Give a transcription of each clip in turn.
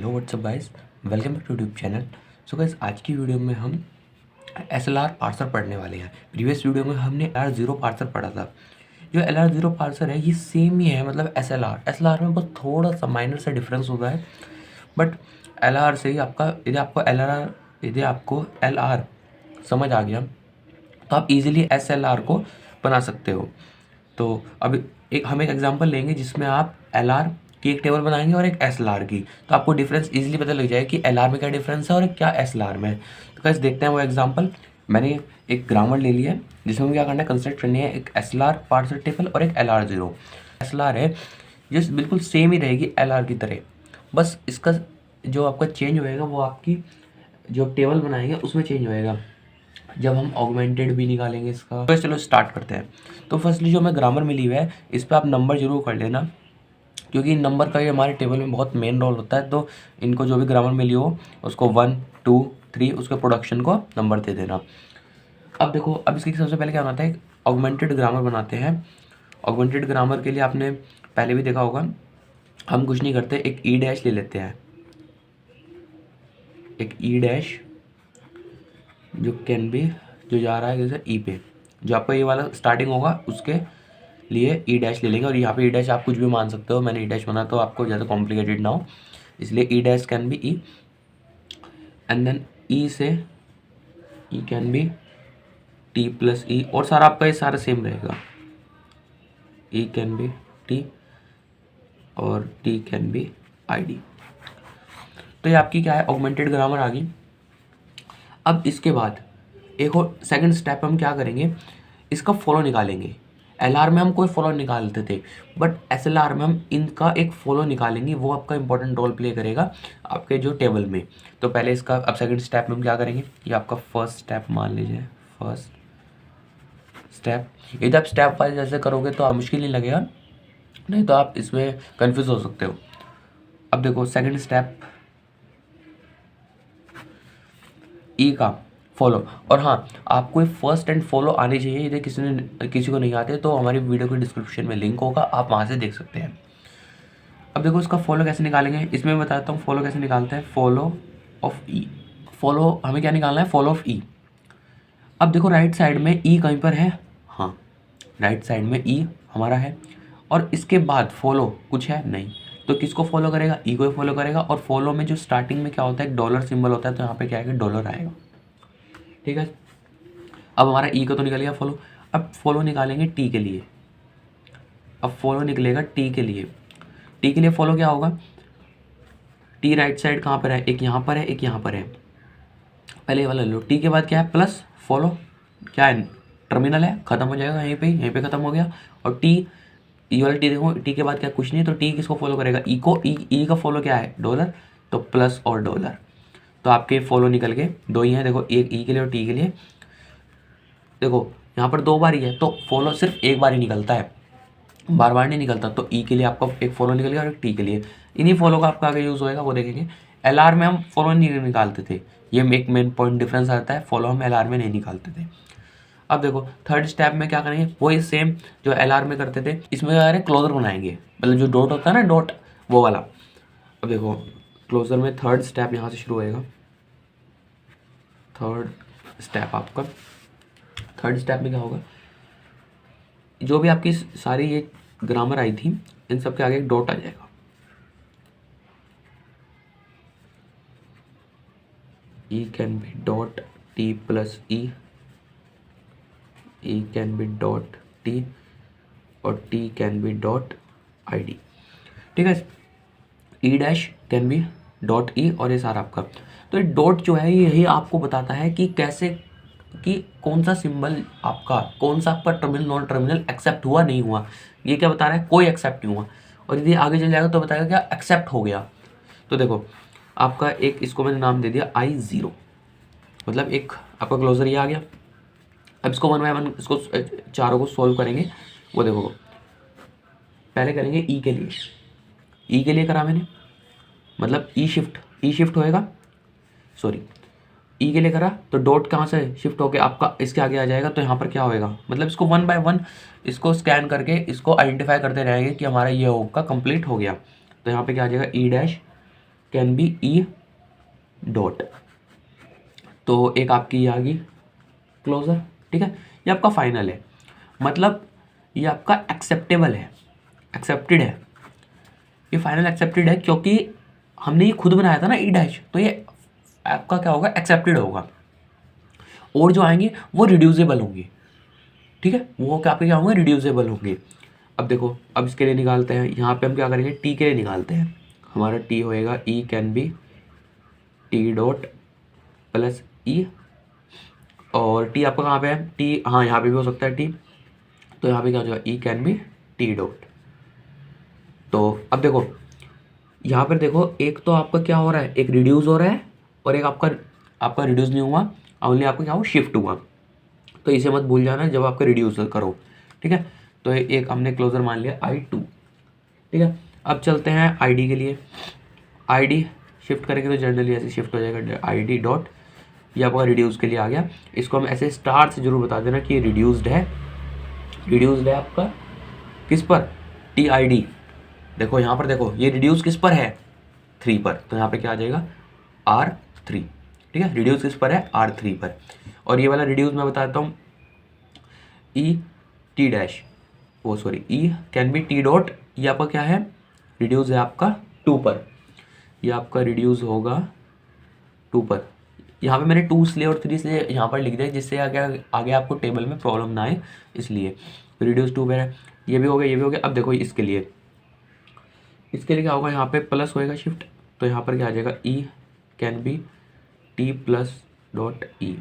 Hello what's up guys, welcome to YouTube channel. So guys, आज की video में हम SLR पार्सर पढ़ने वाले हैं। प्रीवियस वीडियो में हमने LR0 पार्सर पढ़ा था। जो LR0 पार्सर है ये सेम ही है, मतलब SLR में बस थोड़ा सा माइनर सा डिफरेंस होता है। बट LR से ही आपका यदि आपको LR समझ आ गया तो आप इजीली SLR को बना सकते हो। तो अब हम एक एग्जांपल लेंगे जिसमें आप LR की एक टेबल बनाएंगे और एक SLR की, तो आपको डिफरेंस इजीली पता लग जाएगा कि LR में क्या डिफरेंस है और क्या SLR में है। तो कैसे देखते हैं वो एग्जांपल। मैंने एक ग्रामर ले लिया है जिसमें क्या करना है, कंस्ट्रक्ट करनी है एक SLR पार्सर टेबल और एक LR0। SLR है जिस बिल्कुल सेम ही रहेगी LR की तरह, बस इसका जो आपका चेंज होएगा वो आपकी जो टेबल बनाएंगे उसमें चेंज होएगा जब हम ऑगमेंटेड भी निकालेंगे इसका। तो चलो स्टार्ट करते हैं। तो फर्स्टली जो हमें ग्रामर मिली हुई है इस पर आप नंबर जरूर कर लेना, क्योंकि नंबर का ये हमारे टेबल में बहुत मेन रोल होता है। तो इनको जो भी ग्रामर मिली हो उसको 1 2 3 उसके प्रोडक्शन को नंबर दे देना। अब देखो, अब इसकी सबसे पहले क्या बनाते हैं, ऑगमेंटेड ग्रामर बनाते हैं। ऑगमेंटेड ग्रामर के लिए आपने पहले भी देखा होगा, हम कुछ नहीं करते, एक ई डैश ले लेते हैं, एक ई डैश जो कैन बी जो जा रहा है जैसे ई पे, जो आपका ये वाला स्टार्टिंग होगा उसके लिए ई डैश ले लेंगे। और यहाँ पे ई डैश आप कुछ भी मान सकते हो, मैंने ई डैश बना तो आपको ज़्यादा कॉम्प्लिकेटेड ना हो इसलिए E dash can be E, and then E से E can be T plus E, और सारा आपका ये सारा सेम रहेगा, ई कैन बी टी और T can be I D. तो ये आपकी क्या है, ऑगमेंटेड ग्रामर आ गई। अब इसके बाद एक और सेकंड स्टेप हम क्या करेंगे, इसका फॉलो निकालेंगे। LR में हम कोई फॉलो निकालते थे, बट SLR में हम इनका एक फॉलो निकालेंगे, वो आपका इंपॉर्टेंट रोल प्ले करेगा आपके जो टेबल में। तो पहले इसका अब सेकंड स्टेप में हम क्या करेंगे, ये आपका फर्स्ट स्टेप मान लीजिए, फर्स्ट स्टेप। यदि आप स्टेप वाइज जैसे करोगे तो मुश्किल नहीं लगेगा, नहीं तो आप इसमें कन्फ्यूज हो सकते हो। अब देखो सेकंड स्टेप, ई का फॉलो। और हाँ, आपको फर्स्ट एंड फॉलो आनी चाहिए। यदि किसी को नहीं आते तो हमारी वीडियो के डिस्क्रिप्शन में लिंक होगा, आप वहाँ से देख सकते हैं। अब देखो इसका फॉलो कैसे निकालेंगे, इसमें मैं बताता हूँ फॉलो कैसे निकालते हैं। फॉलो ऑफ ई, फॉलो हमें क्या निकालना है, फॉलो ऑफ ई। अब देखो राइट साइड में ई कहीं पर है, हाँ राइट साइड में ई हमारा है, और इसके बाद फॉलो कुछ है नहीं, तो किसको फॉलो करेगा, ई को फॉलो करेगा। और फॉलो में जो स्टार्टिंग में क्या होता है, एक डॉलर सिंबल होता है, तो यहाँ पे क्या है कि डॉलर आएगा, ठीक है। अब हमारा ई का तो निकल गया फॉलो। अब फॉलो निकालेंगे टी के लिए, अब फॉलो निकलेगा टी के लिए। टी के लिए फॉलो क्या होगा, टी राइट साइड कहाँ पर है, एक यहाँ पर है एक यहाँ पर है, पहले ये वाला लो। टी के बाद क्या है, प्लस फॉलो क्या है, टर्मिनल है, खत्म हो जाएगा यहीं पे खत्म हो गया। और टी, ई वाला टी देखो, टी के बाद क्या कुछ नहीं, तो टी किसको फॉलो करेगा, ई को। ई का फॉलो क्या है, डॉलर, तो प्लस और डॉलर। तो आपके फॉलो निकल गए, दो ही हैं देखो, एक ई के लिए और टी के लिए। देखो यहाँ पर दो बार ही है तो फॉलो सिर्फ एक बार ही निकलता है, बार बार नहीं निकलता। तो ई के लिए आपका एक फॉलो निकल गया और एक टी के लिए। इन्हीं फॉलो का आपका आगे यूज़ होएगा वो देखेंगे। LR में हम फॉलो नहीं निकालते थे, ये एक मेन पॉइंट डिफरेंस आता है, फॉलो हम LR में नहीं निकालते थे। अब देखो थर्ड स्टेप में क्या करेंगे, वही सेम जो LR में करते थे, इसमें क्या करें, क्लोजर बनाएंगे, मतलब जो डॉट होता है ना, डॉट वो वाला। अब देखो क्लोजर में थर्ड स्टेप यहाँ से शुरू होएगा, थर्ड स्टेप आपका, थर्ड स्टेप में क्या होगा, जो भी आपकी सारी ये ग्रामर आई थी इन सब के आगे एक डॉट आ जाएगा, E can be dot T plus E, E can be dot T और T can be dot I D, ठीक है। E dash can be dot E, और ये सारा आपका। तो ये डॉट जो है यही आपको बताता है कि कैसे, कि कौन सा सिंबल आपका, कौन सा आपका टर्मिनल नॉन टर्मिनल एक्सेप्ट हुआ नहीं हुआ। ये क्या बता रहा है, कोई एक्सेप्ट नहीं हुआ। और यदि आगे चल जाएगा तो बताएगा क्या, एक्सेप्ट हो गया। तो देखो आपका एक, इसको मैंने नाम दे दिया I0, मतलब एक आपका क्लोजर ये आ गया। अब इसको वन बाय वन इसको चारों को सोल्व करेंगे। वो देखो पहले करेंगे ई के लिए, ई के लिए करा मैंने, मतलब ई शिफ्ट होएगा, सॉरी ई के लिए करा तो डॉट कहाँ से शिफ्ट होके आपका इसके आगे आ जाएगा। तो यहाँ पर क्या होएगा, मतलब इसको वन बाय वन इसको स्कैन करके इसको आइडेंटिफाई करते रहेंगे कि हमारा ये होगा कंप्लीट हो गया। तो यहाँ पे क्या आ जाएगा, E dash can be E dot. तो एक आपकी ये आ गई क्लोजर, ठीक है। ये आपका फाइनल है, मतलब ये आपका एक्सेप्टेबल है, एक्सेप्टेड है, ये फाइनल एक्सेप्टेड है क्योंकि हमने ये खुद बनाया था ना ई डैश, तो ये आपका क्या होगा, एक्सेप्टेड होगा। और जो आएंगे वो रिड्यूसेबल होंगे, ठीक है, वो क्या आपके क्या होंगे, रिड्यूसेबल होंगे। अब देखो, अब इसके लिए निकालते हैं, यहाँ पे हम क्या करेंगे, टी के लिए निकालते हैं। हमारा टी होएगा E can be T dot plus E, और टी आपका कहाँ पे है, टी हाँ यहाँ पे भी हो सकता है टी, तो यहाँ पे क्या हो जाएगा, E can be T dot. तो अब देखो यहाँ पर देखो, एक तो आपका क्या हो रहा है, एक रिड्यूस हो रहा है, और एक आपका आपका रिड्यूस नहीं हुआ, ओनली आपका क्या हुआ, शिफ्ट हुआ। तो इसे मत भूल जाना जब आपका रिड्यूस करो, ठीक है। तो एक हमने क्लोजर मान लिया I2, ठीक है। अब चलते हैं ID के लिए, ID शिफ्ट करेंगे तो जनरली ऐसे शिफ्ट हो जाएगा ID डॉट, ये आपका रिड्यूस के लिए आ गया। इसको हम ऐसे स्टार से जरूर बता देना कि ये रिड्यूस्ड है, रिड्यूस्ड है आपका किस पर, TID। देखो यहाँ पर देखो, ये रिड्यूस किस पर है, 3 पर, तो यहाँ पे क्या आ जाएगा, R3, ठीक है। रिड्यूस किस पर है, R3 पर। और ये वाला रिड्यूस मैं बताता हूँ, ई टी डैश, वो sorry E can be T dot, ये आपका क्या है, रिड्यूस है आपका 2 पर, ये आपका रिड्यूस होगा 2 पर। यहाँ पे मैंने 2 इसलिए और 3 इसलिए यहाँ पर लिख दिया जिससे आगे आपको टेबल में प्रॉब्लम ना आए, इसलिए रिड्यूस 2 पर है। ये भी हो गया, ये भी हो गया। अब देखो इसके लिए क्या होगा, यहाँ पे प्लस होएगा शिफ्ट, तो यहाँ पर क्या आ जाएगा, E can be T plus dot E.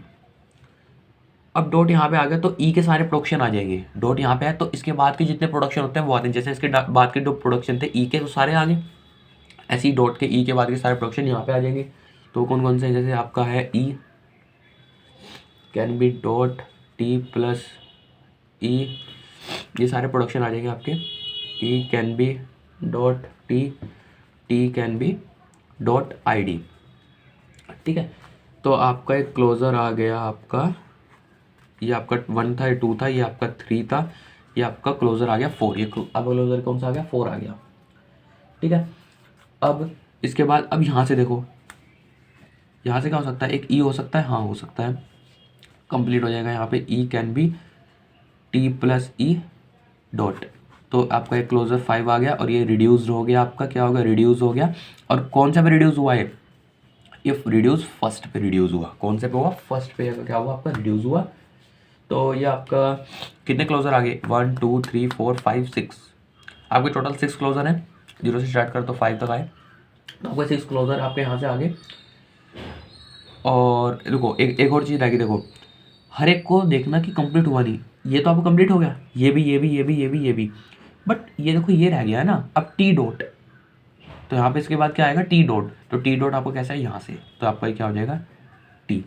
अब डॉट यहाँ पे आ गया तो ई के सारे प्रोडक्शन आ जाएंगे, डॉट यहाँ पे है तो इसके बाद के जितने प्रोडक्शन होते हैं वो आते हैं, जैसे इसके बाद के जो प्रोडक्शन थे ई के तो सारे आ गए, ऐसे ही डॉट के ई के बाद के सारे प्रोडक्शन यहाँ पे आ जाएंगे। तो कौन कौन से हैं, जैसे आपका है E can be dot T plus E, ये सारे प्रोडक्शन आ जाएंगे आपके, E can be dot T, T can be dot I D, ठीक है। तो आपका एक क्लोजर आ गया आपका, ये आपका 1 था, ये 2 था, ये आपका 3 था, ये आपका क्लोजर आ गया 4, ये अब क्लोजर कौन सा आ गया, 4 आ गया, ठीक है। अब इसके बाद अब यहाँ से देखो, यहाँ से क्या हो सकता है, एक ई हो सकता है, हाँ हो सकता है, कंप्लीट हो जाएगा यहाँ पे, E can be T plus E dot. तो आपका एक क्लोजर 5 आ गया, और ये रिड्यूस्ड हो गया, आपका क्या होगा, रिड्यूस हो गया। और कौन सा पे रिड्यूस हुआ है, ये रिड्यूस फर्स्ट पे रिड्यूस हुआ, कौन से पे हुआ, फर्स्ट पे क्या हुआ आपका, रिड्यूस हुआ। तो ये आपका कितने क्लोजर आ गए, 1 2 3 4 5 6, आपके टोटल 6 क्लोजर हैं, 0 से स्टार्ट कर तो 5 तक आए, तो आपके 6 क्लोजर आपके यहाँ से आ गए। और देखो एक और चीज़ आएगी, देखो हर एक को देखना कि कंप्लीट हुआ नहीं, ये तो आपको कंप्लीट हो गया, ये भी ये भी ये भी ये भी ये भी, बट ये देखो ये रह गया है ना, अब टी डॉट, तो यहाँ पे इसके बाद क्या आएगा, टी डॉट, तो टी डॉट आपको कैसा है यहाँ से, तो आपका क्या हो जाएगा, टी।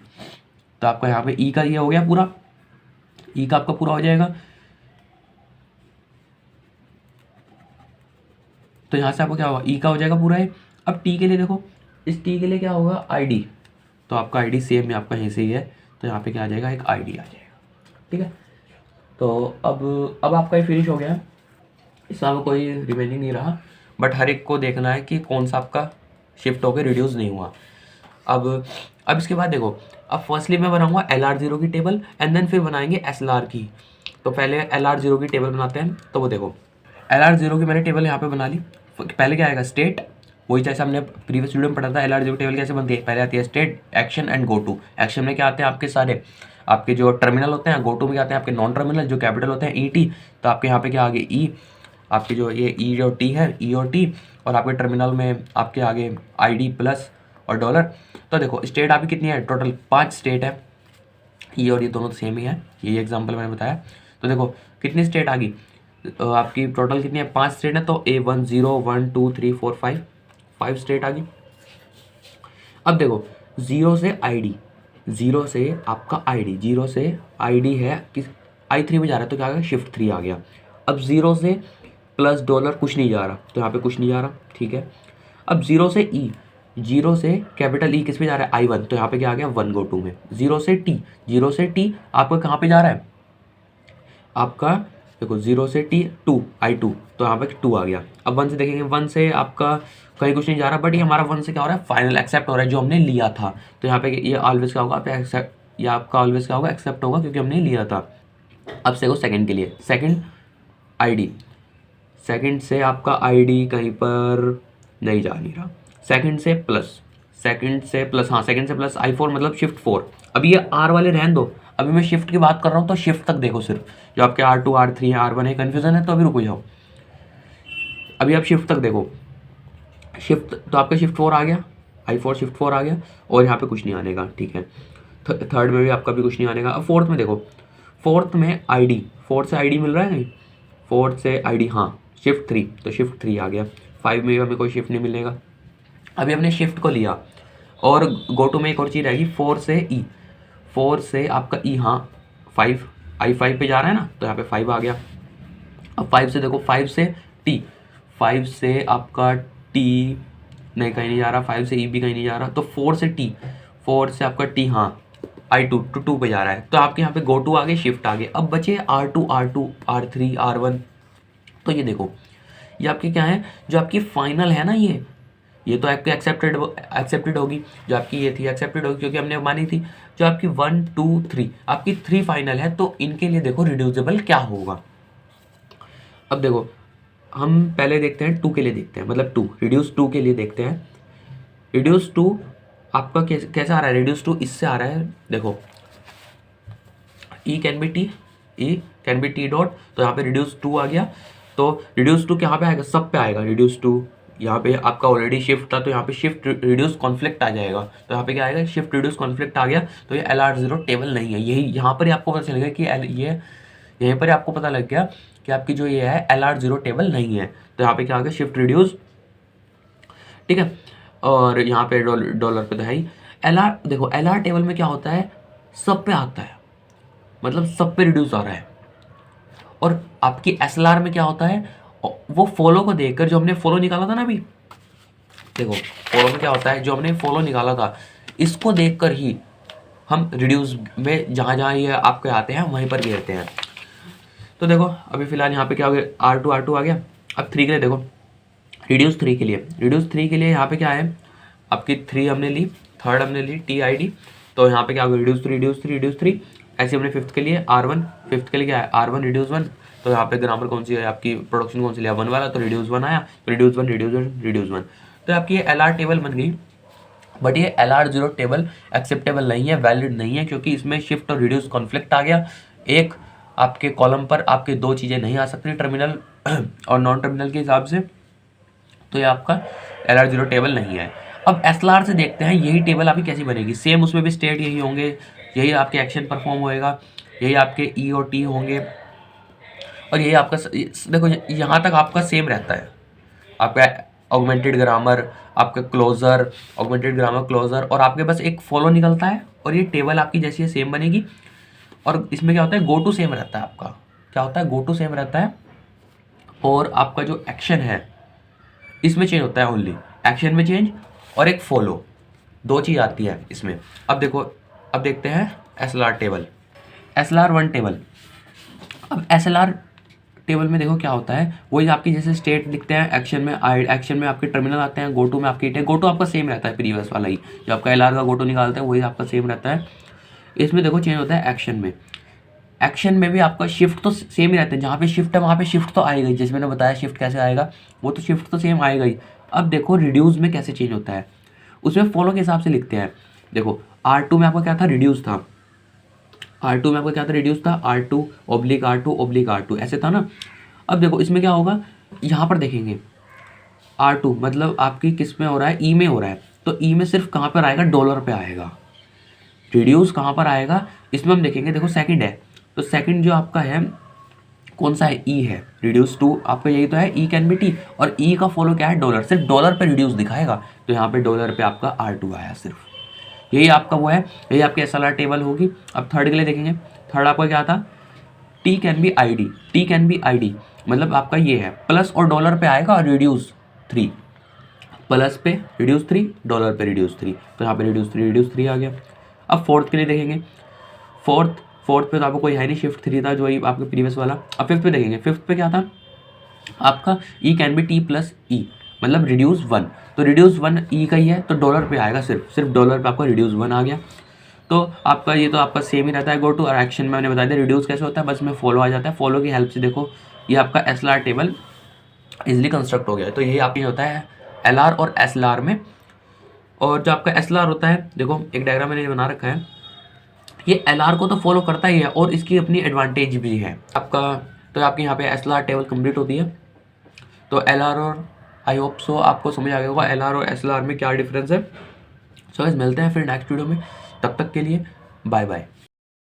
तो आपका यहाँ पे ई का ये हो गया पूरा, ई का आपका पूरा हो जाएगा। तो यहाँ से आपको क्या होगा, ई का हो जाएगा पूरा है। अब टी के लिए देखो, इस टी के लिए क्या होगा, आईडी, तो आपका आईडी सेम है आपका ऐसे ही है, तो यहाँ पे क्या आ जाएगा, एक आईडी आ जाएगा, ठीक है। तो अब आपका ये फिनिश हो गया है, इसमें आपको कोई रिमेनिंग नहीं रहा, बट हर एक को देखना है कि कौन सा आपका शिफ्ट होकर रिड्यूस नहीं हुआ। अब इसके बाद देखो, अब फर्स्टली मैं बनाऊंगा LR0 की टेबल, एंड देन फिर बनाएंगे SLR की। तो पहले LR0 की टेबल बनाते हैं। तो वो देखो LR0 की मैंने टेबल यहाँ पे बना ली। पहले क्या आएगा, स्टेट, वही जैसे हमने प्रीवियस वीडियो में पढ़ा था LR0 टेबल कैसे बनती है। पहले आती है state, action and go to. Action में क्या आते हैं आपके सारे आपके जो टर्मिनल होते हैं, गो टू में क्या आते हैं आपके नॉन टर्मिनल जो कैपिटल होते हैं ET। तो आपके यहाँ पे क्या आगे ई, आपके जो ये ई और टी है, ई और टी, और आपके टर्मिनल में आपके आगे ID प्लस और डॉलर। तो देखो स्टेट आपकी कितनी है, टोटल 5 स्टेट है, ये और ये दोनों सेम ही है, यही एग्जांपल मैंने बताया। तो देखो कितनी स्टेट आ गई आपकी, टोटल कितनी है, 5 स्टेट है, तो A1 0 1 2 3 4 5 स्टेट आ गई। अब देखो 0 से ID, 0 से आपका ID, 0 से ID है किस I3 में जा रहा है, तो क्या आ गया, शिफ्ट 3 आ गया। अब 0 से प्लस डॉलर कुछ नहीं जा रहा, तो यहाँ पे कुछ नहीं जा रहा, ठीक है। अब 0 से E, 0 से कैपिटल E किस पे जा रहा है, I1, तो यहाँ पे क्या आ गया, 1 गो 2 में। 0 से T, 0 से T आपका कहाँ पे जा रहा है, आपका देखो 0 से टी 2 I2, तो यहाँ पे 2 आ गया। अब 1 से देखेंगे, 1 से आपका कहीं कुछ नहीं जा रहा, बट ये हमारा 1 से क्या हो रहा है, फाइनल एक्सेप्ट हो रहा है जो हमने लिया था। तो यहाँ पे ये ऑलवेज क्या होगा, आप एक्सेप्ट, या आपका ऑलवेज क्या होगा, एक्सेप्ट होगा, क्योंकि हमने लिया था। अब से देखो सेकंड के लिए, सेकंड आईडी, सेकंड से आपका आईडी कहीं पर नहीं जा नहीं रहा, सेकंड से प्लस, सेकंड से प्लस, हाँ सेकंड से प्लस I4 मतलब शिफ्ट 4। अभी ये R वाले रहन दो, अभी मैं शिफ्ट की बात कर रहा हूँ, तो शिफ्ट तक देखो सिर्फ, जो आपके R2 R3 है R1 है, कन्फ्यूजन है तो अभी रुको जाओ, अभी आप शिफ्ट तक देखो। शिफ्ट तो आपका शिफ्ट 4 आ गया, I4 शिफ्ट 4 आ गया, और यहाँ पे कुछ नहीं आने का, ठीक है। थर्ड में भी आपका भी कुछ नहीं आने का। अब फोर्थ में देखो, फोर्थ में आईडी, फोर्थ से आईडी मिल रहा है नहीं, फोर्थ से आईडी, हाँ शिफ्ट 3, तो शिफ्ट 3 आ गया। 5 में भी हमें कोई शिफ्ट नहीं मिलेगा। अभी हमने शिफ्ट को लिया, और गो टू में एक और चीज़ रहेगी, 4 से ई, 4 से आपका ई, हाँ 5, I5 पे जा रहा है ना, तो यहाँ पे 5 आ गया। अब 5 से देखो, 5 से टी, 5 से आपका टी नहीं कहीं नहीं जा रहा, 5 से ई भी कहीं नहीं जा रहा, तो 4 से टी, 4 से आपका टी, हाँ I2 टू 2 पे जा रहा है, तो आपके यहाँ पे गो टू आगे, शिफ्ट आगे। अब बचे R2 R2 R3 R1। तो ये देखो, ये आपकी क्या है, जो आपकी फाइनल है ना, ये तो आपकी एक्सेप्टेड होगी, जो आपकी ये थी एक्सेप्टेड होगी क्योंकि हमने मानी थी। जो आपकी 1 2 3, आपकी 3 फाइनल है, तो इनके लिए देखो रिड्यूसिबल क्या होगा। अब देखो, हम पहले देखते हैं 2 के लिए, देखते हैं मतलब 2, रिड्यूस 2 के लिए देखते हैं। रिड्यूस 2 आपका कैसे आ रहा है, रिड्यूस 2 इससे आ रहा है, देखो ई कैन बी टी डॉट, तो यहाँ पे रिड्यूस 2 आ गया, तो रिड्यूस 2 यहाँ पे आएगा, सब पे आएगा रिड्यूस 2। यहाँ पे आपका ऑलरेडी शिफ्ट था, तो यहाँ पे शिफ्ट रिड्यूस कॉन्फ्लिक्ट आ जाएगा, तो यहाँ पे क्या आएगा, शिफ्ट रिड्यूस कॉन्फ्लिक्ट आ गया, तो ये LR0 टेबल नहीं है। यही यहाँ पर ही आपको पता चलेगा कि ये यहीं पर आपको पता लग गया कि आपकी जो ये है LR0 टेबल नहीं है। तो यहाँ पे क्या आ गया, शिफ्ट रिड्यूस, ठीक है। और यहाँ पे डॉलर पे तो है ही। LR देखो, LR टेबल में क्या होता है, सब पे आता है, मतलब सब पे रिड्यूस आ रहा है। और आपकी SLR में क्या होता है, वो फॉलो को देखकर, जो हमने फॉलो निकाला था ना अभी, देखो फॉलो में क्या होता है, जो हमने फॉलो निकाला था, इसको देखकर ही हम रिड्यूस में जहाँ जहाँ ये आपके आते हैं वहीं पर घेरते हैं। तो देखो अभी फिलहाल यहाँ पे क्या हो गया, R2 आ गया। अब 3 के लिए देखो, रिड्यूस 3 के लिए यहाँ पे क्या है, आपकी 3 हमने ली, थर्ड हमने ली TID, तो यहाँ पे क्या होगा, रिड्यूस 3। ऐसे हमने फिफ्थ के लिए R1, फिफ्थ के लिए क्या है R1 रिड्यूस 1, तो यहाँ पे ग्रामर कौन सी है आपकी, प्रोडक्शन कौन सी लिया, 1 वाला, तो रिड्यूस 1 आया, तो रिड्यूस 1, तो आपकी ये LR टेबल बन गई। बट ये LR0 टेबल एक्सेप्टेबल नहीं है, वैलिड नहीं है, क्योंकि इसमें शिफ्ट और रिड्यूस कॉन्फ्लिक्ट आ गया। एक आपके कॉलम पर आपके 2 चीज़ें नहीं आ सकती, टर्मिनल और नॉन टर्मिनल के हिसाब से, तो ये आपका LR0 टेबल नहीं है। अब SLR से देखते हैं यही टेबल आपकी कैसी बनेगी, सेम उसमें भी स्टेट यही होंगे, यही आपके एक्शन परफॉर्म होएगा, यही आपके E और T होंगे, और यही आपका देखो यहाँ तक आपका सेम रहता है, आपका ऑगमेंटेड ग्रामर, आपका क्लोजर, ऑगमेंटेड ग्रामर क्लोजर, और आपके पास एक फॉलो निकलता है, और ये टेबल आपकी जैसी है सेम बनेगी। और इसमें क्या होता है, गो टू सेम रहता है, आपका क्या होता है, गो टू सेम रहता है, और आपका जो एक्शन है इसमें चेंज होता है, ओनली एक्शन में चेंज, और एक फॉलो, 2 चीज़ आती है इसमें। अब देखो, अब देखते हैं SLR टेबल, SLR1 टेबल। अब SLR टेबल में देखो क्या होता है, वही आपकी जैसे स्टेट लिखते हैं, एक्शन में आपके टर्मिनल आते हैं, गो टू में आपके हिट है, गो टू आपका सेम रहता है प्रीवियस वाला ही, जो आपका LR का गो टू निकालते हैं वही आपका सेम रहता है। इसमें देखो चेंज होता है एक्शन में भी आपका शिफ्ट तो सेम ही रहता है, जहाँ पे शिफ्ट है वहाँ पे शिफ्ट तो आएगा ही, जैसे मैंने बताया शिफ्ट कैसे आएगा, वो तो शिफ्ट तो सेम आएगा ही। अब देखो रिड्यूस में कैसे चेंज होता है, उसमें फॉलो के हिसाब से लिखते हैं। देखो R2 में आपका क्या था, रिड्यूस था, R2 में आपका क्या था, रिड्यूस था, R2/R2/R2 ऐसे था ना। अब देखो इसमें क्या होगा, यहाँ पर देखेंगे R2 मतलब आपकी किस में हो रहा है, E में हो रहा है, तो E में सिर्फ कहाँ पर आएगा, डॉलर पे आएगा। रिड्यूस कहाँ पर आएगा, इसमें हम देखेंगे, देखो सेकंड है, तो सेकंड जो आपका है कौन सा है, E है, रिड्यूस 2 आपका यही तो है, E कैन बी T, और E का फॉलो क्या है, डॉलर, सिर्फ डॉलर पे रिड्यूस दिखाएगा, तो यहाँ पे डॉलर पे आपका R2 आया सिर्फ, यही आपका वो है, यही आपकी SLR टेबल होगी। अब थर्ड के लिए देखेंगे, थर्ड आपका क्या था, T कैन बी ID, मतलब आपका ये है, प्लस और डॉलर पे आएगा, और रिड्यूस 3, प्लस पे रिड्यूस 3, डॉलर पे रिड्यूस 3, तो यहाँ पे रिड्यूस 3 आ गया। अब फोर्थ के लिए देखेंगे, फोर्थ फोर्थ पे तो आपको कोई है नहीं, शिफ्ट 3 था जो वही आपके प्रीवियस वाला। अब फिफ्थ पे देखेंगे, फिफ्थ पे क्या था आपका ई कैन बी टी प्लस ई, मतलब रिड्यूस 1, तो रिड्यूस 1 ई का ही है तो डॉलर पे आएगा, सिर्फ डॉलर पे आपका रिड्यूस 1 आ गया। तो आपका ये तो आपका सेम ही रहता है। गो टू और एक्शन में मैंने बता दिया रिड्यूस कैसे होता है, बस में फॉलो आ जाता है, फॉलो की हेल्प से देखो ये आपका S L R table easily construct हो गया। तो यही आपकी होता है एल आर और एस एल आर में। और जो आपका एस एल आर होता है, देखो एक डायग्राम मैंने बना रखा है, ये एल आर को तो फॉलो करता ही है और इसकी अपनी एडवांटेज भी है आपका। तो आपके यहाँ पे S L R table complete होती है। तो एल आर और आई होप सो आपको समझ आ गया होगा एल आर और एस एल आर में क्या डिफरेंस है। सो मिलते हैं फिर नेक्स्ट वीडियो में, तब तक के लिए बाय बाय।